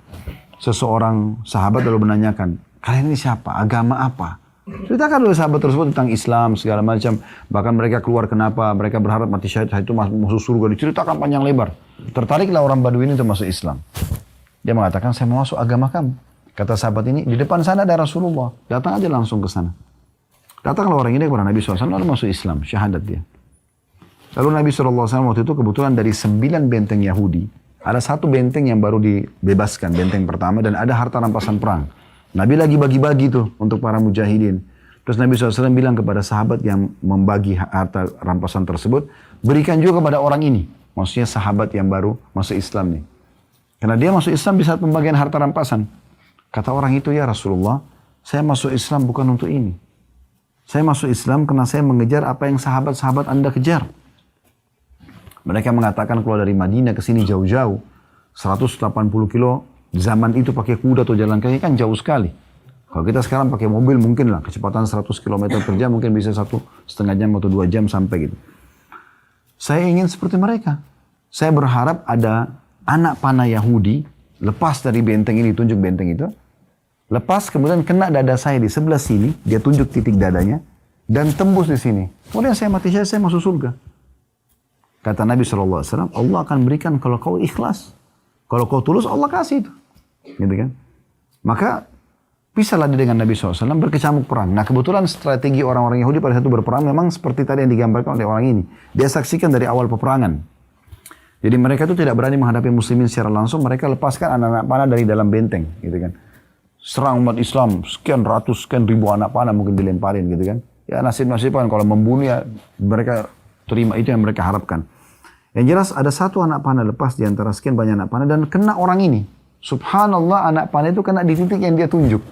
seseorang sahabat lalu menanyakan, kalian ini siapa? Agama apa? Ceritakan oleh sahabat tersebut tentang Islam, segala macam. Bahkan mereka keluar kenapa, mereka berharap mati syahid itu masuk surga. Diceritakan panjang lebar. Tertariklah orang Badui ini untuk masuk Islam. Dia mengatakan, saya mau masuk agama kamu. Kata sahabat ini, di depan sana ada Rasulullah. Datang aja langsung ke sana. Datanglah orang ini kepada Nabi SAW, lalu masuk Islam, syahadat dia. Lalu Nabi SAW waktu itu kebetulan dari 9 benteng Yahudi, ada 1 benteng yang baru dibebaskan, benteng pertama, dan ada harta rampasan perang. Nabi lagi bagi-bagi tuh untuk para mujahidin. Terus Nabi SAW bilang kepada sahabat yang membagi harta rampasan tersebut, berikan juga kepada orang ini. Maksudnya sahabat yang baru masuk Islam nih. Karena dia masuk Islam di saat pembagian harta rampasan. Kata orang itu, ya Rasulullah, saya masuk Islam bukan untuk ini. Saya masuk Islam karena saya mengejar apa yang sahabat-sahabat Anda kejar. Mereka mengatakan keluar dari Madinah ke sini jauh-jauh. 180 kilo, zaman itu pakai kuda atau jalan kaki kan jauh sekali. Kalau kita sekarang pakai mobil mungkin lah, kecepatan 100 km per jam mungkin bisa 1,5 jam atau 2 jam sampai gitu. Saya ingin seperti mereka. Saya berharap ada anak panah Yahudi, lepas dari benteng ini, tunjuk benteng itu. Lepas kemudian kena dada saya di sebelah sini, dia tunjuk titik dadanya, dan tembus di sini. Kemudian saya mati syahid, saya masuk surga. Kata Nabi SAW, Allah akan berikan kalau kau ikhlas. Kalau kau tulus, Allah kasih itu. Gitu kan? Maka, pisahlah dia dengan Nabi SAW, berkecamuk perang. Nah kebetulan strategi orang-orang Yahudi pada saat itu berperang, memang seperti tadi yang digambarkan oleh orang ini. Dia saksikan dari awal peperangan. Jadi mereka itu tidak berani menghadapi muslimin secara langsung, mereka lepaskan anak-anak panah dari dalam benteng. Gitu kan? Serang umat Islam, sekian ratus, sekian ribu anak panah mungkin dilemparin gitu kan. Ya nasib-nasiban kalau membunuh ya mereka terima itu yang mereka harapkan. Yang jelas ada 1 anak panah lepas di antara sekian banyak anak panah dan kena orang ini. Subhanallah, anak panah itu kena di titik yang dia tunjuk.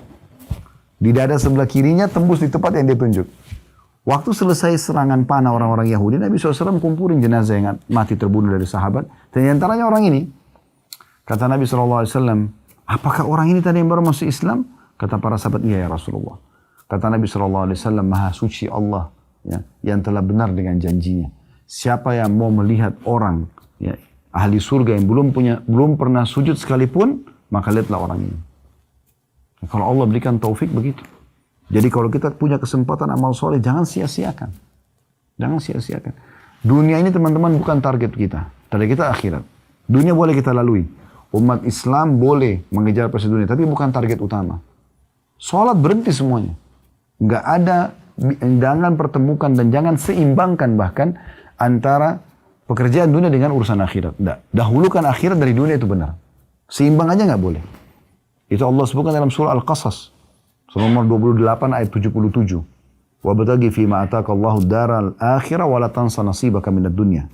Di dada sebelah kirinya tembus di tempat yang dia tunjuk. Waktu selesai serangan panah orang-orang Yahudi, Nabi SAW kumpulin jenazah yang mati terbunuh dari sahabat. Dan di antaranya orang ini. Kata Nabi SAW, apakah orang ini tadi yang baru masuk Islam? Kata para sahabat, iya ya Rasulullah. Kata Nabi SAW, Maha suci Allah ya, yang telah benar dengan janjinya. Siapa yang mau melihat orang ya, ahli surga yang belum pernah sujud sekalipun, maka lihatlah orang ini. Kalau Allah berikan taufik begitu. Jadi kalau kita punya kesempatan amal soleh, jangan sia-siakan. Jangan sia-siakan. Dunia ini teman-teman bukan target kita. Target kita akhirat. Dunia boleh kita lalui. Umat Islam boleh mengejar prestasi dunia, tapi bukan target utama. Sholat berhenti semuanya. Nggak ada, jangan pertemukan dan jangan seimbangkan bahkan antara pekerjaan dunia dengan urusan akhirat. Nggak. Dahulukan akhirat dari dunia itu benar. Seimbang aja nggak boleh. Itu Allah sebutkan dalam surah Al-Qasas. Surah nomor 28 ayat 77. وَبَتَغِي فِي مَا أَتَاكَ اللَّهُ الدَّارَ الْآخِرَةَ وَلَا تَنْسَ نَصِيبَكَ مِنَ الدُّنْيَا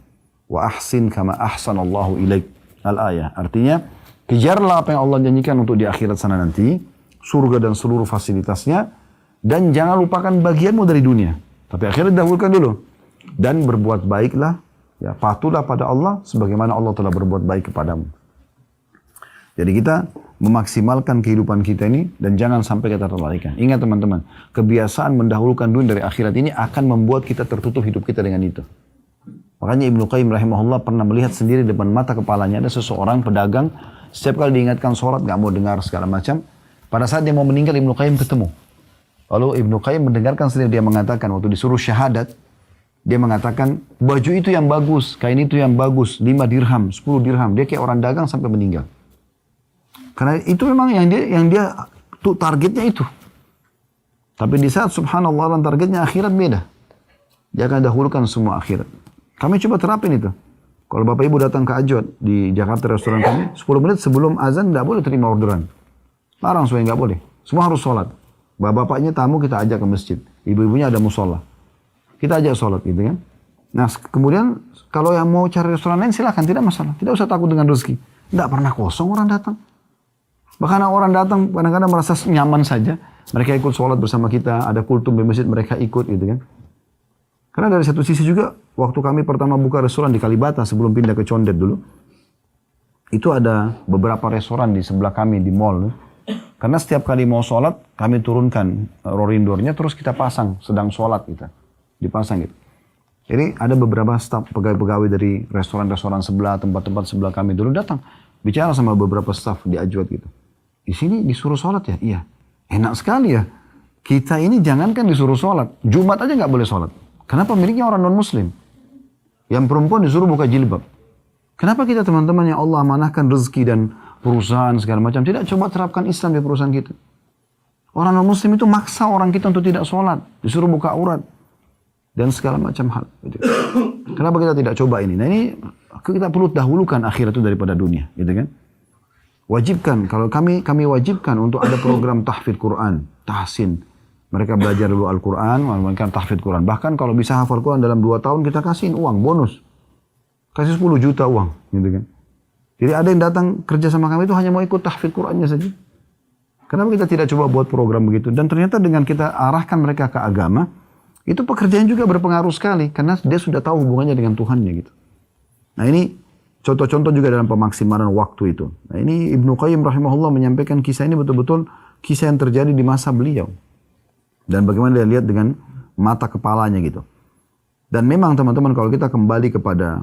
وَأَحْسِنْ كَمَا أَحْسَنَ اللَّهُ إِلَيْكَ. Al-ayah. Artinya, kejarlah apa yang Allah janjikan untuk di akhirat sana nanti, surga dan seluruh fasilitasnya, dan jangan lupakan bagianmu dari dunia. Tapi akhirat dahulukan dulu. Dan berbuat baiklah, ya, patuhlah pada Allah, sebagaimana Allah telah berbuat baik kepadamu. Jadi kita memaksimalkan kehidupan kita ini, dan jangan sampai kita terlalaikan. Ingat teman-teman, kebiasaan mendahulukan dunia dari akhirat ini akan membuat kita tertutup hidup kita dengan itu. Makanya Ibnu Qayyim rahimahullah pernah melihat sendiri depan mata kepalanya ada seseorang pedagang, setiap kali diingatkan sholat gak mau dengar segala macam. Pada saat dia mau meninggal Ibnu Qayyim ketemu. Lalu Ibnu Qayyim mendengarkan sendiri, dia mengatakan waktu disuruh syahadat, dia mengatakan baju itu yang bagus, kain itu yang bagus, 5 dirham, 10 dirham. Dia kayak orang dagang sampai meninggal. Karena itu memang yang dia tuh targetnya itu. Tapi di saat subhanallah targetnya akhirat beda. Dia akan dahulukan semua akhirat. Kami coba terapin itu. Kalau Bapak Ibu datang ke Ajot di Jakarta restoran kami, 10 menit sebelum azan tidak boleh terima orderan. Larang supaya nggak boleh. Semua harus sholat. Bapak-bapaknya tamu kita ajak ke masjid. Ibu-ibunya ada musola. Kita ajak sholat gitu kan. Nah kemudian kalau yang mau cari restoran lain silahkan, tidak masalah. Tidak usah takut dengan rezeki. Tidak pernah kosong orang datang. Bahkan orang datang kadang-kadang merasa nyaman saja. Mereka ikut sholat bersama kita. Ada kultum di masjid mereka ikut gitu kan. Karena dari satu sisi juga waktu kami pertama buka restoran di Kalibata sebelum pindah ke Condet dulu, itu ada beberapa restoran di sebelah kami di mall. Karena setiap kali mau sholat, kami turunkan rorindornya, terus kita pasang, sedang sholat kita. Dipasang gitu. Jadi ada beberapa staf pegawai-pegawai dari restoran-restoran sebelah, tempat-tempat sebelah kami dulu datang. Bicara sama beberapa staf di Ajwad gitu. Di sini disuruh sholat ya? Iya. Enak sekali ya. Kita ini jangankan disuruh sholat. Jumat aja nggak boleh sholat. Kenapa miliknya orang non-muslim? Yang perempuan disuruh buka jilbab. Kenapa kita teman-teman yang Allah amanahkan rezeki dan perusahaan segala macam tidak coba terapkan Islam di perusahaan kita? Orang non-muslim itu maksa orang kita untuk tidak sholat. Disuruh buka aurat. Dan segala macam hal. Gitu. Kenapa kita tidak coba ini? Nah ini kita perlu dahulukan akhirat itu daripada dunia. Gitu kan? Wajibkan, kalau kami wajibkan untuk ada program tahfidz Quran, tahsin. Mereka belajar dulu Al-Quran, mereka tahfidz Quran. Bahkan kalau bisa hafal Quran dalam 2 tahun, kita kasihin uang, bonus. Kasih 10 juta uang. Gitu kan? Jadi ada yang datang kerja sama kami itu hanya mau ikut tahfidz Qurannya saja. Kenapa kita tidak coba buat program begitu? Dan ternyata dengan kita arahkan mereka ke agama, itu pekerjaan juga berpengaruh sekali. Karena dia sudah tahu hubungannya dengan Tuhannya gitu. Nah ini contoh-contoh juga dalam pemaksimalan waktu itu. Nah ini Ibnu Qayyim rahimahullah menyampaikan kisah ini betul-betul kisah yang terjadi di masa beliau. Dan bagaimana dia lihat dengan mata kepalanya gitu. Dan memang teman-teman kalau kita kembali kepada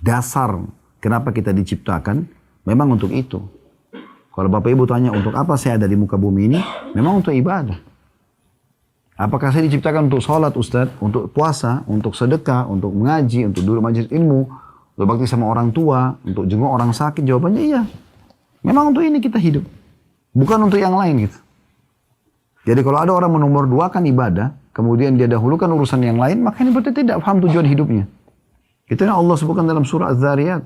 dasar kenapa kita diciptakan, memang untuk itu. Kalau Bapak Ibu tanya untuk apa saya ada di muka bumi ini, memang untuk ibadah. Apakah saya diciptakan untuk sholat Ustaz, untuk puasa, untuk sedekah, untuk mengaji, untuk duduk majelis ilmu, untuk bakti sama orang tua, untuk jenguk orang sakit? Jawabannya iya. Memang untuk ini kita hidup. Bukan untuk yang lain gitu. Jadi kalau ada orang menomor 2kan ibadah, kemudian dia dahulukan urusan yang lain, maka ini berarti tidak paham tujuan hidupnya. Itu yang Allah sebutkan dalam surah Az-Zariyat.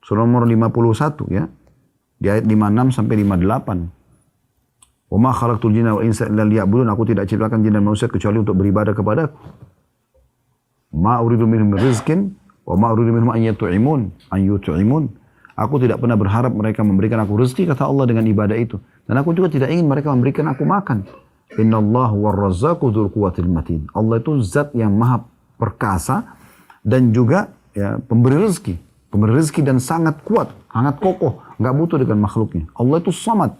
Surah nomor 51 ya. Di ayat 56 sampai 58. Wa ma khalaqtul jinna wal insa illa liya'budun. Aku tidak ciptakan jin dan manusia kecuali untuk beribadah kepadaku. Ma uridu minhum rizqin wa ma uridu minhum an yut'imun. Aku tidak pernah berharap mereka memberikan aku rezeki, kata Allah, dengan ibadah itu. Dan aku juga tidak ingin mereka memberikan aku makan. Innallahu warrazzaqu dzul quwwatil matin. Allah itu zat yang maha perkasa dan juga ya, pemberi rezeki. Pemberi rezeki dan sangat kuat, sangat kokoh. Nggak butuh dengan makhluknya. Allah itu samad.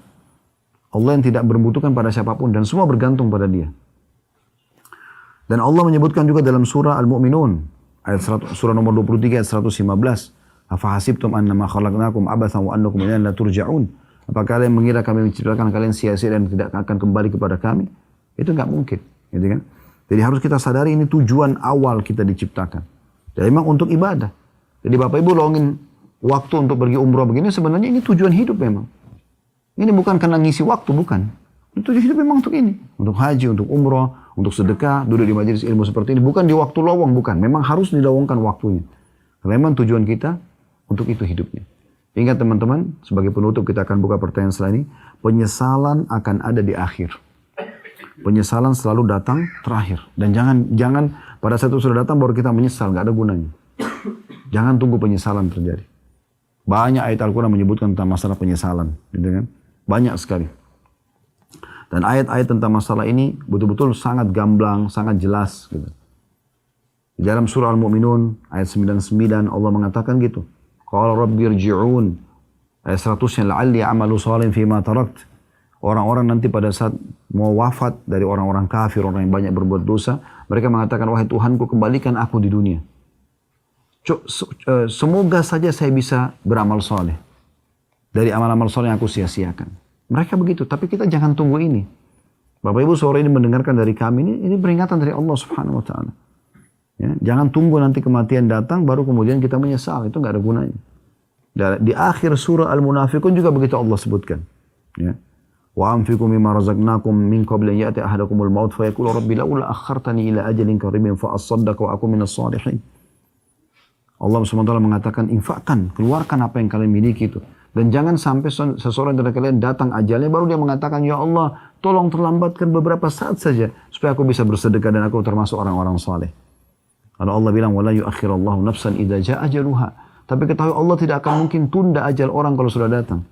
Allah yang tidak berbutuhkan pada siapapun dan semua bergantung pada dia. Dan Allah menyebutkan juga dalam surah Al-Mu'minun. Surah nomor 23 ayat 115. Afahasibtum annama khalaqnakum abathan wa annakum ilaina la turja'un. Apakah kalian mengira kami menciptakan kalian sia-sia dan tidak akan kembali kepada kami? Itu enggak mungkin, gitu kan? Jadi harus kita sadari ini tujuan awal kita diciptakan. Dan memang untuk ibadah. Jadi Bapak Ibu luangin waktu untuk pergi umroh begini, sebenarnya ini tujuan hidup memang. Ini bukan karena ngisi waktu, bukan. Tujuan hidup memang untuk ini. Untuk haji, untuk umroh, untuk sedekah, duduk di majelis ilmu seperti ini. Bukan di waktu lowong, bukan. Memang harus dilowongkan waktunya. Karena memang tujuan kita untuk itu hidupnya. Ingat teman-teman, sebagai penutup kita akan buka pertanyaan setelah ini. Penyesalan akan ada di akhir. Penyesalan selalu datang terakhir. Dan jangan pada saat itu sudah datang baru kita menyesal, nggak ada gunanya. Jangan tunggu penyesalan terjadi. Banyak ayat Al-Quran menyebutkan tentang masalah penyesalan, gitu kan? Banyak sekali. Dan ayat-ayat tentang masalah ini betul-betul sangat gamblang, sangat jelas. Gitu. Di dalam surah Al-Mu'minun ayat 99 Allah mengatakan gitu. Qala rabbi irji'un. Ayat 100 la'alli amalu salihin fima tarakt. Orang-orang nanti pada saat mau wafat dari orang-orang kafir, orang yang banyak berbuat dosa, mereka mengatakan, wahai Tuhanku, kembalikan aku di dunia. Semoga saja saya bisa beramal soleh. Dari amal-amal soleh yang aku sia-siakan. Mereka begitu, tapi kita jangan tunggu ini. Bapak Ibu sore ini mendengarkan dari kami, ini peringatan dari Allah Subhanahu Wa Taala. Ya, jangan tunggu nanti kematian datang, baru kemudian kita menyesal. Itu nggak ada gunanya. Di akhir surah Al-Munafiqun juga begitu Allah sebutkan. Ya. Wa anfiqu mimma razaqnakum min qabli an ya'ti ahadakumul maut fa yaqulu rabbi laula akhartani ila ajalin qaribin fa asaddaq wa akun minas salihin. Allah SWT mengatakan, infakkan, keluarkan apa yang kalian miliki itu. Dan jangan sampai seseorang dari kalian datang ajalnya, baru dia mengatakan, ya Allah, tolong terlambatkan beberapa saat saja, supaya aku bisa bersedekah dan aku termasuk orang-orang saleh. Kalau Allah bilang, wala yuakhirallahu nafsan idza jaa ajaluha. Tapi ketahui Allah tidak akan mungkin tunda ajal orang kalau sudah datang.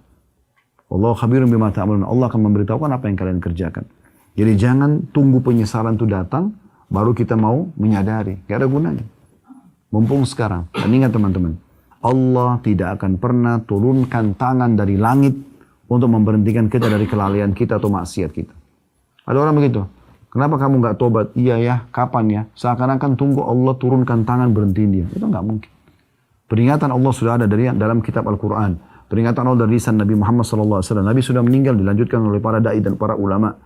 Wallahu khabirun bima ta'malun. Allah akan memberitahukan apa yang kalian kerjakan. Jadi jangan tunggu penyesalan itu datang, baru kita mau menyadari. Gak ada gunanya. Mumpung sekarang. Dan ingat teman-teman, Allah tidak akan pernah turunkan tangan dari langit untuk memberhentikan kita dari kelalaian kita atau maksiat kita. Ada orang begitu. Kenapa kamu nggak tobat? Iya ya, kapan ya? Seakan-akan tunggu Allah turunkan tangan berhentiin dia. Itu nggak mungkin. Peringatan Allah sudah ada dari dalam kitab Al-Quran. Peringatan Allah dari lisan Nabi Muhammad SAW. Nabi sudah meninggal, dilanjutkan oleh para da'i dan para ulama.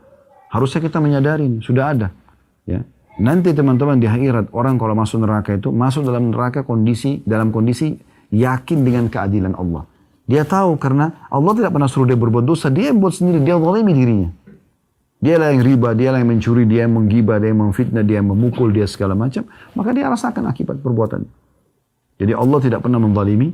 Harusnya kita menyadari, sudah ada. Ya. Nanti teman-teman di akhirat, orang kalau masuk neraka itu, masuk dalam neraka dalam kondisi yakin dengan keadilan Allah. Dia tahu karena Allah tidak pernah suruh dia berbuat dosa, dia yang buat sendiri, dia zalimi dirinya. Dia lah yang riba, dia lah yang mencuri, dia yang menggibah, dia yang memfitnah, dia yang memukul, dia segala macam. Maka dia rasakan akibat perbuatan. Jadi Allah tidak pernah menzalimi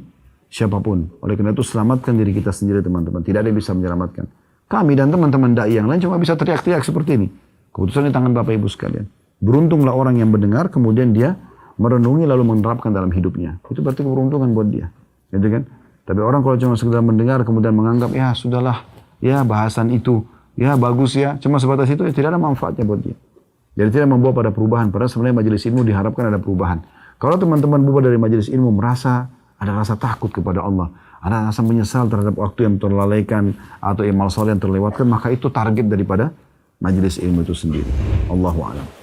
siapapun. Oleh karena itu selamatkan diri kita sendiri teman-teman. Tidak ada yang bisa menyelamatkan. Kami dan teman-teman da'i yang lain cuma bisa teriak-teriak seperti ini. Keputusan di tangan Bapak Ibu sekalian. Beruntunglah orang yang mendengar kemudian dia merenungi lalu menerapkan dalam hidupnya. Itu berarti keberuntungan buat dia. Gitu kan? Tapi orang kalau cuma sekedar mendengar kemudian menganggap ya sudahlah, ya bahasan itu, ya bagus ya, cuma sebatas itu ya tidak ada manfaatnya buat dia. Jadi tidak membawa pada perubahan. Padahal sebenarnya majelis ilmu diharapkan ada perubahan. Kalau teman-teman bubar dari majelis ilmu merasa ada rasa takut kepada Allah, ada rasa menyesal terhadap waktu yang terlalaikan atau amal soleh yang terlewatkan, maka itu target daripada majelis ilmu itu sendiri. Allahu a'lam.